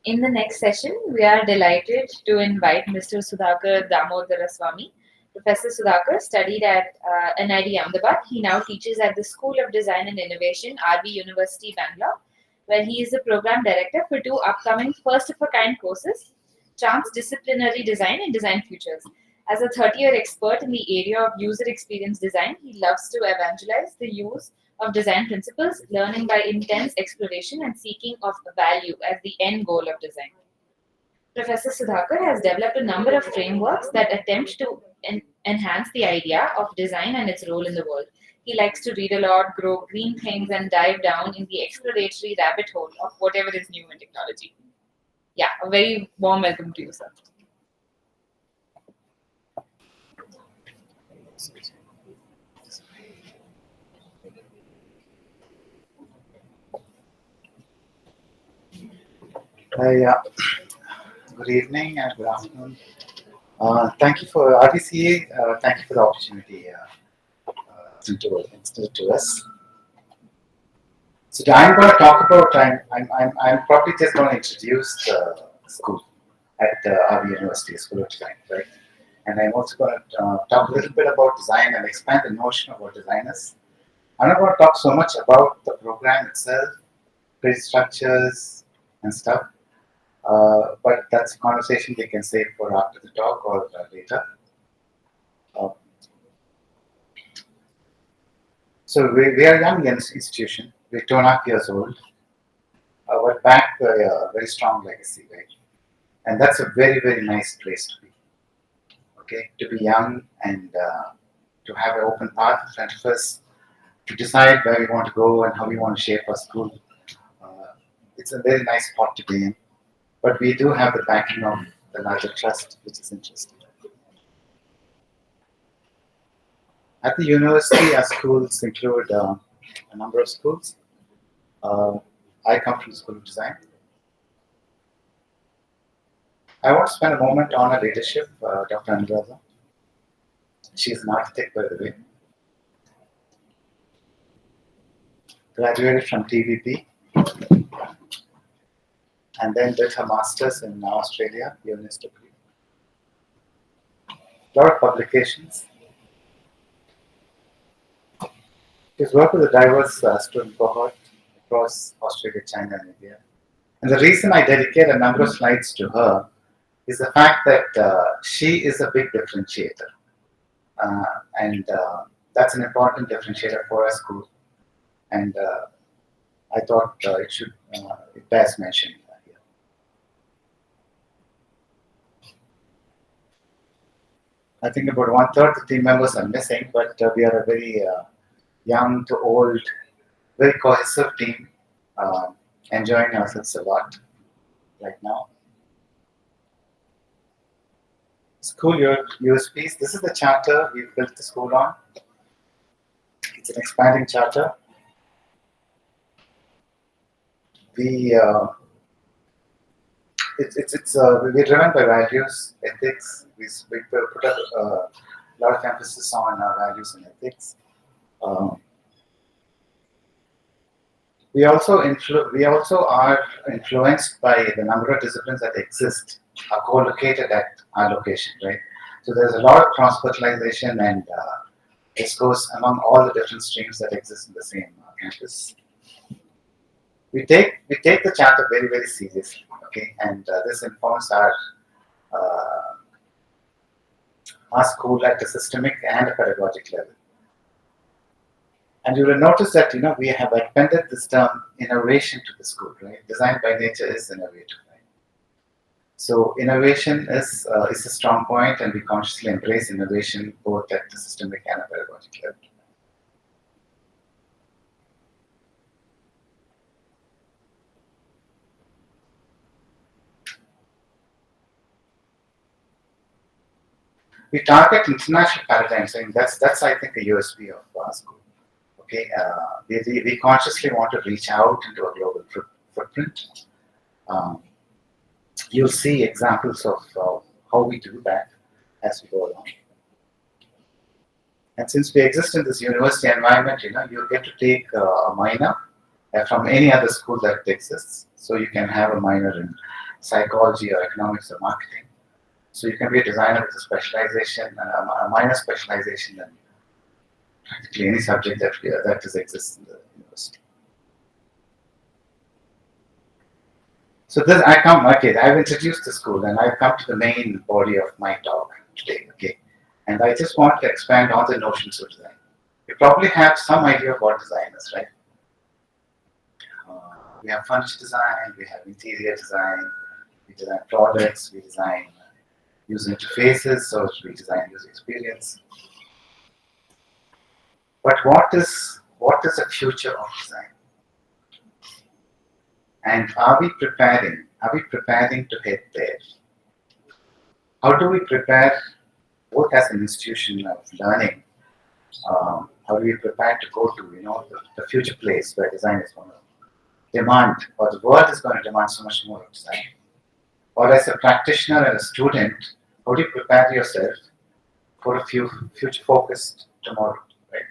In the next session, we are delighted to invite Mr. Sudhakar Damodaraswamy. Professor Sudhakar studied at NID Ahmedabad. He now teaches at the School of Design and Innovation, RV University, Bangalore, where he is the program director for two upcoming first-of-a-kind courses, Transdisciplinary Design and Design Futures. As a 30-year expert in the area of user experience design, he loves to evangelize the use of design principles, learning by intense exploration and seeking of value as the end goal of design. Professor Sudhakar has developed a number of frameworks that attempt to enhance the idea of design and its role in the world. He likes to read a lot, grow green things, and dive down in the exploratory rabbit hole of whatever is new in technology. Yeah, a very warm welcome to you, sir. Yeah. Good evening and good afternoon. Thank you for RTCA. Thank you for the opportunity to us. So I'm going to talk about. I'm probably just going to introduce the school at our university, School of Design, right? And I'm also going to talk a little bit about design and expand the notion of what design is. I'm not going to talk so much about the program itself, credit structures and stuff. But that's a conversation we can save for after the talk or later. So we are a young institution. We're 2.5 years old. But back by a very strong legacy, right? And that's a very, very nice place to be. Okay, to be young and to have an open path in front of us, to decide where we want to go and how we want to shape our school. It's a very nice spot to be in. But we do have the backing of the larger trust, which is interesting. At the university, our schools include a number of schools. I come from the School of Design. I want to spend a moment on her leadership, Dr. Anuradha. She is an architect, by the way. Graduated from TVP and then did her master's in Australia, UNSW. A lot of publications. She's worked with a diverse student cohort across Australia, China, and India. And the reason I dedicate a number of slides to her is the fact that she is a big differentiator. And that's an important differentiator for our school. And I thought it bears mentioning here. I think about 1/3 of the team members are missing, but we are a very young to old, very cohesive team, enjoying ourselves a lot right now. School USPs. This is the charter we built the school on. It's an expanding charter. We're driven by values, ethics. We put up a lot of emphasis on our values and ethics. We also are influenced by the number of disciplines that exist, are co-located at our location, right? So there's a lot of cross-fertilization and discourse among all the different streams that exist in the same campus. We take the charter very, very seriously, okay? And this informs our school at a systemic and a pedagogic level. And you will notice that we have appended this term innovation to the school, right? Design by nature is innovative, right? So innovation is a strong point, and we consciously embrace innovation both at the systemic and a pedagogic level. We target international paradigms. I mean, that's I think a USP of our school. Okay, we consciously want to reach out into a global footprint. You'll see examples of how we do that as we go along. And since we exist in this university environment, you get to take a minor from any other school that exists. So you can have a minor in psychology or economics or marketing. So you can be a designer with a specialization and a minor specialization in practically any subject that exists in the university. So this I've introduced the school and I've come to the main body of my talk today, okay? And I just want to expand on the notions of design. You probably have some idea of what design is, right? We have furniture design, we have interior design, we design products, we design user interfaces, so we design user experience. But what is the future of design? And are we preparing to head there? How do we prepare, both as an institution of learning, how do we prepare to go to the future place where design is going to demand, or the world is going to demand so much more of design? Or as a practitioner and a student, how do you prepare yourself for a future-focused tomorrow, right?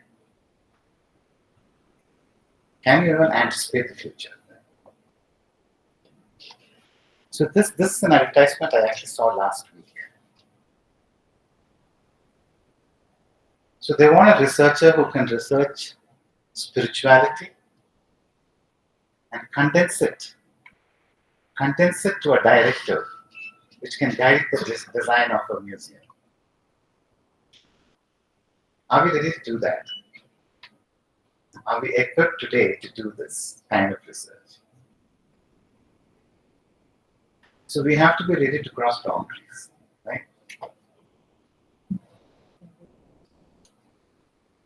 Can you even anticipate the future? So this is an advertisement I actually saw last week. So they want a researcher who can research spirituality and condense it to a directive which can guide the design of a museum. Are we ready to do that? Are we equipped today to do this kind of research? So we have to be ready to cross boundaries, right?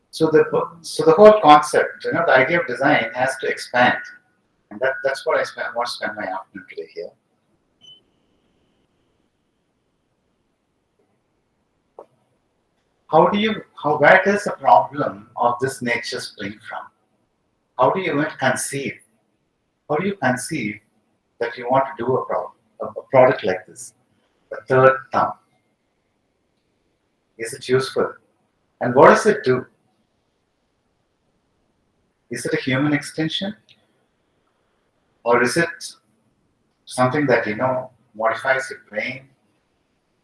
So the whole concept, the idea of design has to expand, and that's what I want to spend my afternoon today here. Where does a problem of this nature spring from? How do you conceive that you want to do a product like this? A third thumb. Is it useful? And what does it do? Is it a human extension? Or is it something that, modifies your brain?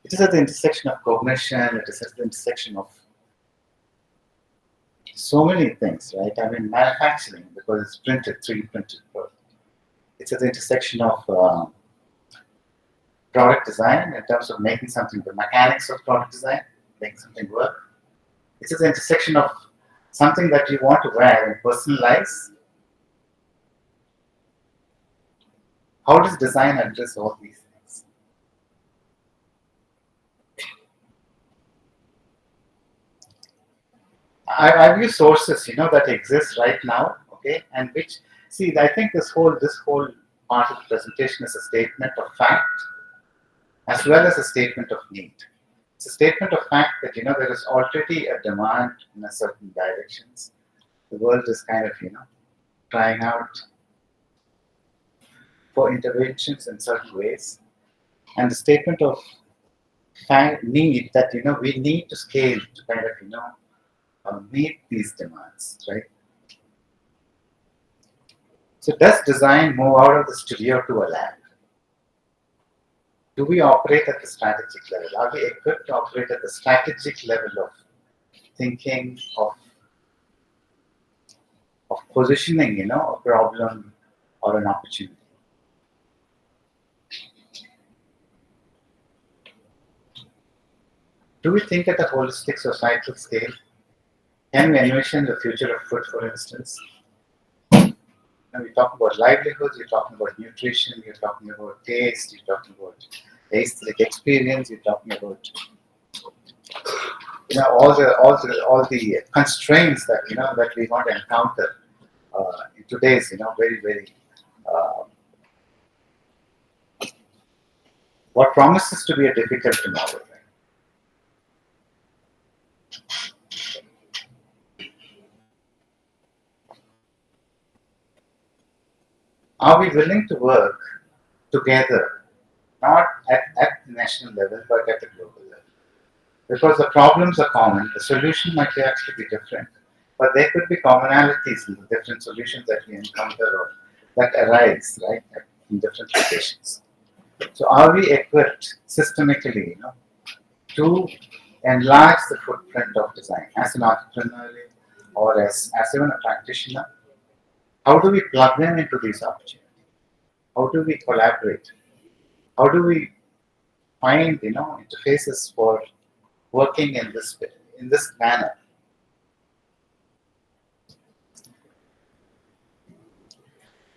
It is at the intersection of cognition, it is at the intersection of so many things, right? I mean, manufacturing, because it's printed, 3D printed. It's at the intersection of product design in terms of making something, the mechanics of product design, making something work. It's at the intersection of something that you want to wear and personalize. How does design address all these things? I view sources, that exist right now, okay, and which, see, I think this whole part of the presentation is a statement of fact as well as a statement of need. It's a statement of fact that, there is already a demand in a certain directions. The world is kind of, trying out for interventions in certain ways. And the statement of need that, we need to scale to kind of, meet these demands, right? So does design move out of the studio to a lab? Do we operate at the strategic level? Are we equipped to operate at the strategic level of thinking, of positioning, a problem or an opportunity? Do we think at a holistic societal scale? Can we envision the future of food, for instance? When we talk about livelihoods, you're talking about nutrition, you're talking about taste, you're talking about aesthetic experience, you're talking about all the constraints that that we want to encounter in today's very what promises to be a difficult tomorrow. Are we willing to work together, not at the national level, but at the global level? Because the problems are common, the solution might actually be different, but there could be commonalities in the different solutions that we encounter or that arise, right, in different locations. So are we equipped systematically, to enlarge the footprint of design as an entrepreneur or as even a practitioner? How do we plug them into these opportunities? How do we collaborate? How do we find interfaces for working in this manner?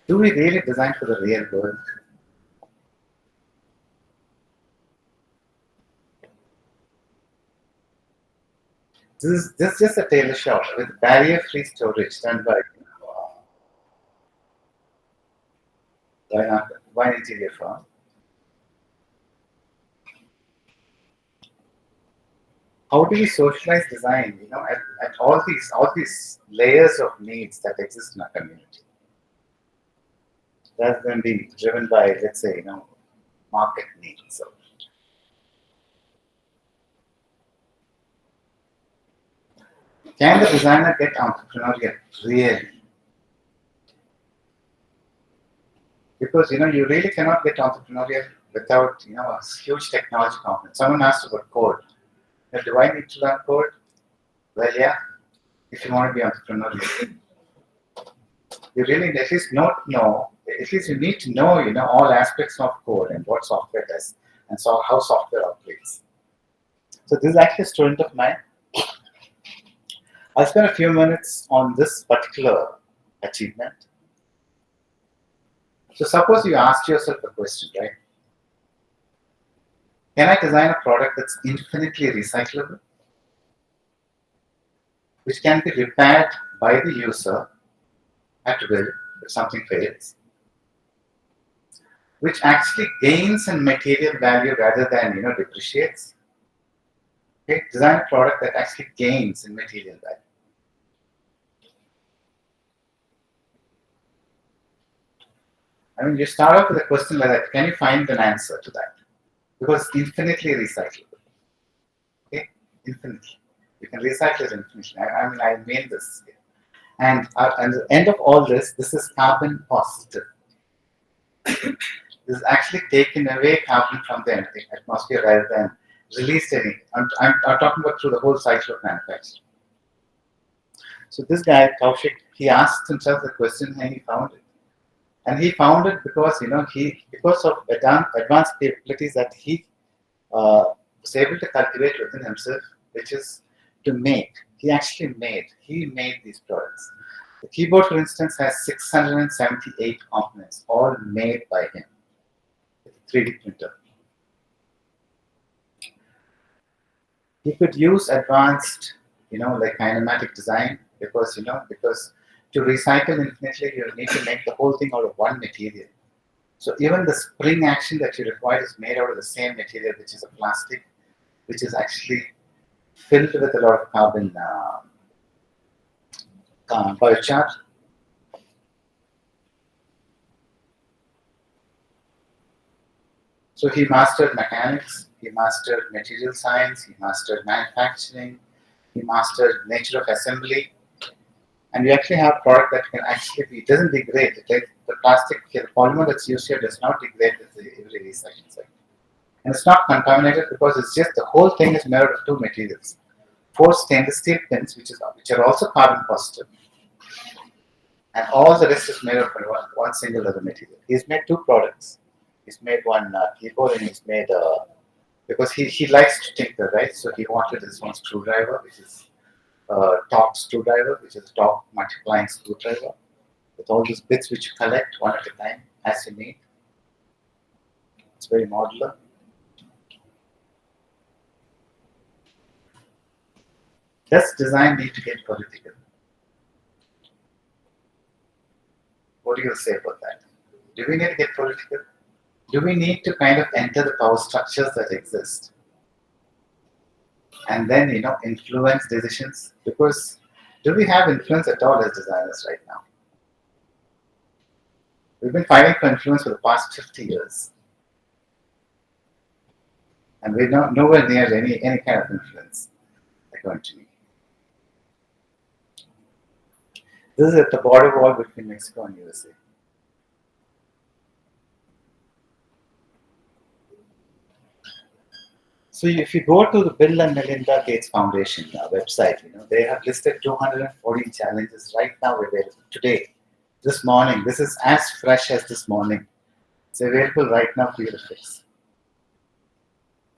Do we really design for the real world? This is just a tailor shop with barrier-free storage done by an interior firm. How do we socialize design? At all these layers of needs that exist in our community, rather than be driven by, let's say, market needs. So, can the designer get entrepreneurial really? Because you really cannot get entrepreneurial without a huge technology component. Someone asked about code. Now, do I need to learn code? Well, yeah. If you want to be entrepreneurial, you really at least not know. At least you need to know all aspects of code and what software does and so how software operates. So this is actually a student of mine. I'll spend a few minutes on this particular achievement. So suppose you asked yourself a question, right? Can I design a product that's infinitely recyclable, which can be repaired by the user at will if something fails, which actually gains in material value rather than depreciates? Okay, design a product that actually gains in material value. I mean, you start off with a question like that. Can you find an answer to that? Because it's infinitely recyclable. Okay, infinitely. You can recycle it infinitely. I mean this. And at the end of all this is carbon positive. This is actually taking away carbon from the atmosphere rather than released any. I'm talking about through the whole cycle of manufacturing. So this guy, Kaushik, he asked himself the question and he found it. And he found it because because of advanced capabilities that he was able to cultivate within himself, which is to make. He made these products. The keyboard, for instance, has 678 components, all made by him with a 3D printer. He could use advanced, like kinematic design because to recycle infinitely, you need to make the whole thing out of one material. So even the spring action that you require is made out of the same material, which is a plastic, which is actually filled with a lot of carbon biochar. So he mastered mechanics, he mastered material science, he mastered manufacturing, he mastered nature of assembly, and we actually have a product that can actually be, it doesn't degrade. Like the plastic, the polymer that's used here does not degrade with every recycling cycle. And it's not contaminated because it's just the whole thing is made of two materials. 4 stainless steel pins, which are also carbon positive, and all the rest is made of one single other material. He's made 2 products. He's made one keyboard and he's made because he likes to tinker, right? So he wanted this one screwdriver, which is top screwdriver, which is top multiplying screwdriver, with all these bits which you collect one at a time as you need. It's very modular. Does design need to get political? What do you say about that? Do we need to get political? Do we need to kind of enter the power structures that exist and then influence decisions? Because do we have influence at all as designers right now? We've been fighting for influence for the past 50 years. And we're nowhere near any kind of influence, according to me. This is at the border wall between Mexico and USA. So if you go to the Bill and Melinda Gates Foundation website, they have listed 214 challenges right now available today, this morning. This is as fresh as this morning. It's available right now for you to fix.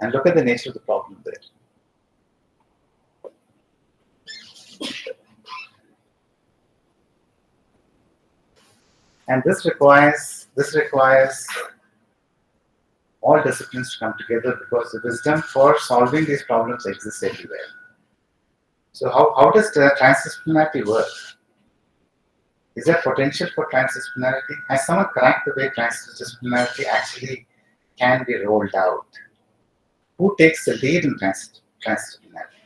And look at the nature of the problem there. And this requires all disciplines to come together because the wisdom for solving these problems exists everywhere. So how does the transdisciplinarity work? Is there potential for transdisciplinarity? Has someone cracked the way transdisciplinarity actually can be rolled out? Who takes the lead in transdisciplinarity?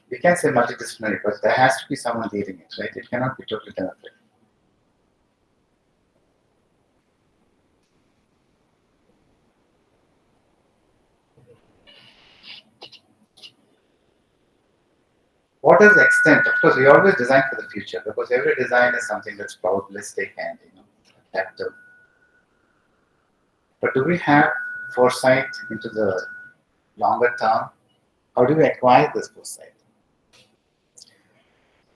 We can say multidisciplinary, but there has to be someone leading it, right? It cannot be totally democratic. What is the extent? Of course, we always design for the future because every design is something that's probabilistic and adaptive. But do we have foresight into the longer term? How do we acquire this foresight?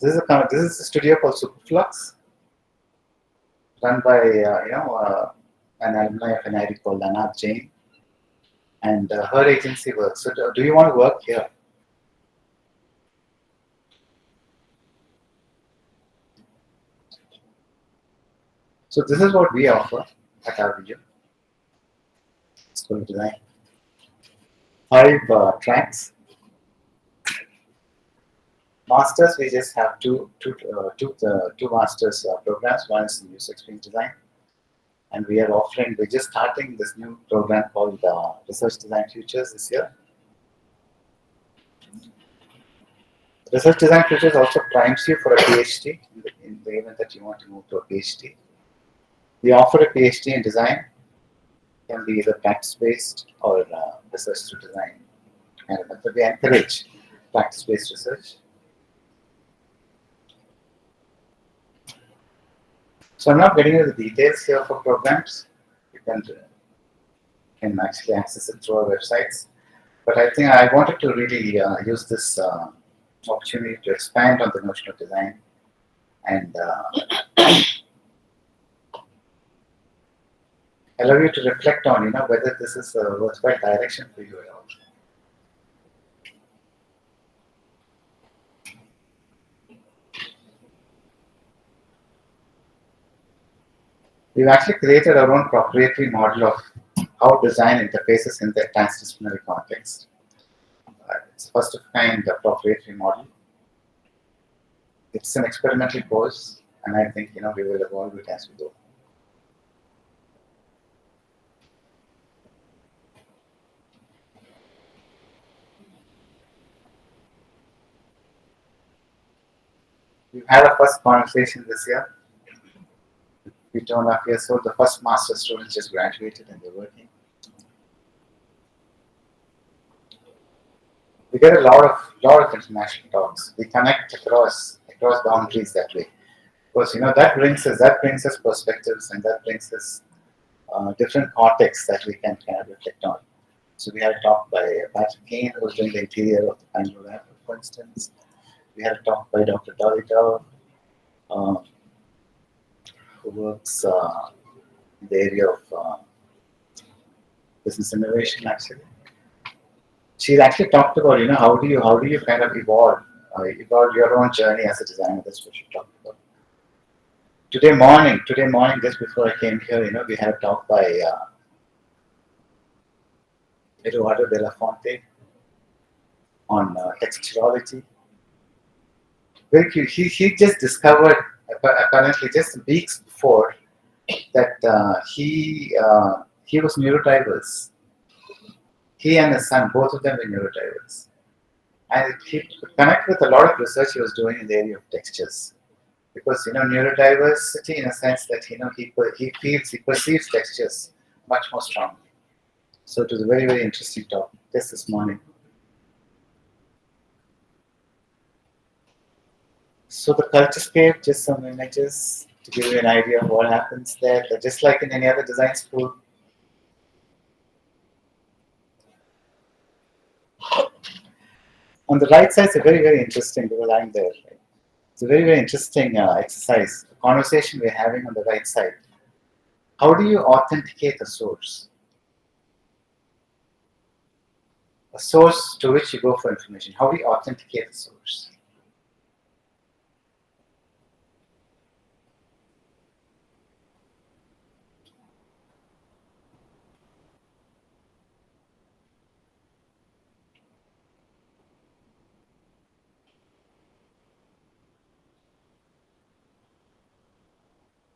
This is a studio called Superflux, run by an alumni of an ID called Anat Jain, and her agency works. So, do you want to work here? So, this is what we offer at our video. School of Design. 5 tracks. Masters, we just have two masters programs. One is in user experience design, and we're just starting this new program called Research Design Futures this year. Research Design Futures also primes you for a PhD in the event that you want to move to a PhD. We offer a PhD in design. It can be either practice-based or research through design. And we encourage practice-based research. So I'm not getting into the details here for programs. You can actually access it through our websites. But I think I wanted to really use this opportunity to expand on the notion of design and allow you to reflect on, whether this is a worthwhile direction for you at all. We've actually created our own proprietary model of how design interfaces in the transdisciplinary context. It's first of kind proprietary model. It's an experimental course, and I think we will evolve it as we go. We've had a first conversation this year. We 2.5 years old. The first master students just graduated and they're working. We get a lot of international talks. We connect across boundaries that way, because that brings us perspectives, and that brings us different contexts that we can kind of reflect on. So we had a talk by Patrick Kane, who was doing the interior of the Bengaluru airport, for instance. We had a talk by Dr. Dolly Dow, who works in the area of business innovation. Actually, she actually talked about how do you kind of evolve your own journey as a designer. That's what she talked about. Today morning, just before I came here, we had a talk by Eduardo de la Fonte on texturology. He just discovered, apparently just weeks before, that he was neurodiverse. He and his son, both of them were neurodiverse. And he could connect with a lot of research he was doing in the area of textures. Because neurodiversity, in a sense that he perceives textures much more strongly. So it was a very, very interesting talk just this morning. So the culturescape, just some images to give you an idea of what happens there. But just like in any other design school, On the right side, it's a very interesting because I'm there. Right? It's a very interesting exercise. The conversation we're having on the right side. How do you authenticate a source? A source to which you go for information. How do you authenticate a source?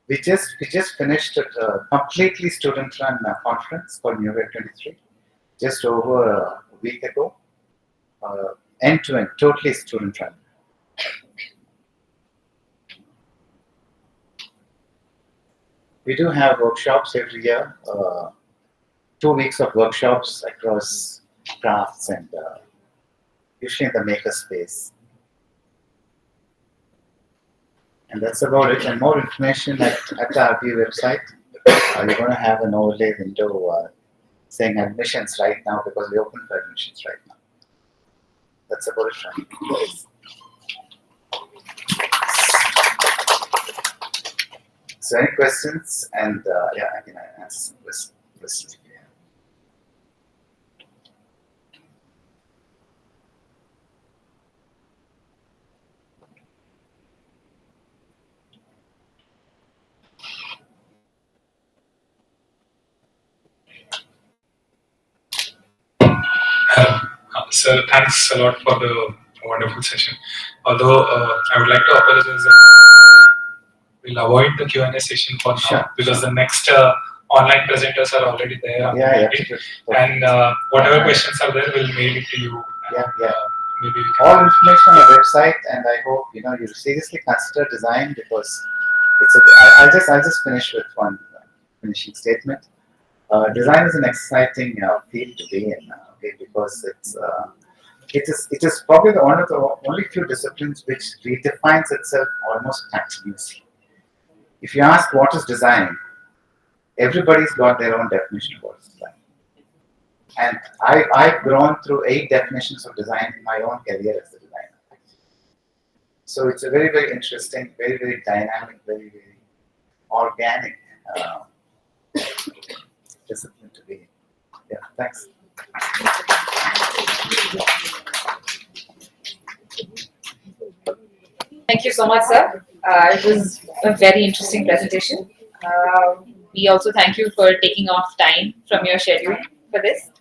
We just finished a completely student-run conference called New Wave 23 just over a week ago. End-to-end, totally student-run. We do have workshops every year. 2 weeks of workshops across crafts and usually in the maker space. And that's about it. And more information at the RP website. You're going to have an overlay window saying admissions right now because we open for admissions right now. That's about it from me. So any questions? And yeah, I can answer some questions. Sir, thanks a lot for the wonderful session. Although I would like to apologize that we'll avoid the Q&A session for now because the next online presenters are already there. And whatever questions are there, we'll mail it to you. Maybe all information on the website, and I hope you seriously consider design because it's a. I'll just finish with one finishing statement. Design is an exciting field to be in, because it is probably one of the only few disciplines which redefines itself almost continuously. If you ask what is design, everybody's got their own definition of what is design. And I've grown through 8 definitions of design in my own career as a designer. So it's a very interesting, very dynamic, very organic discipline to be in. Yeah, thanks. Thank you so much, sir. It was a very interesting presentation. We also thank you for taking off time from your schedule for this.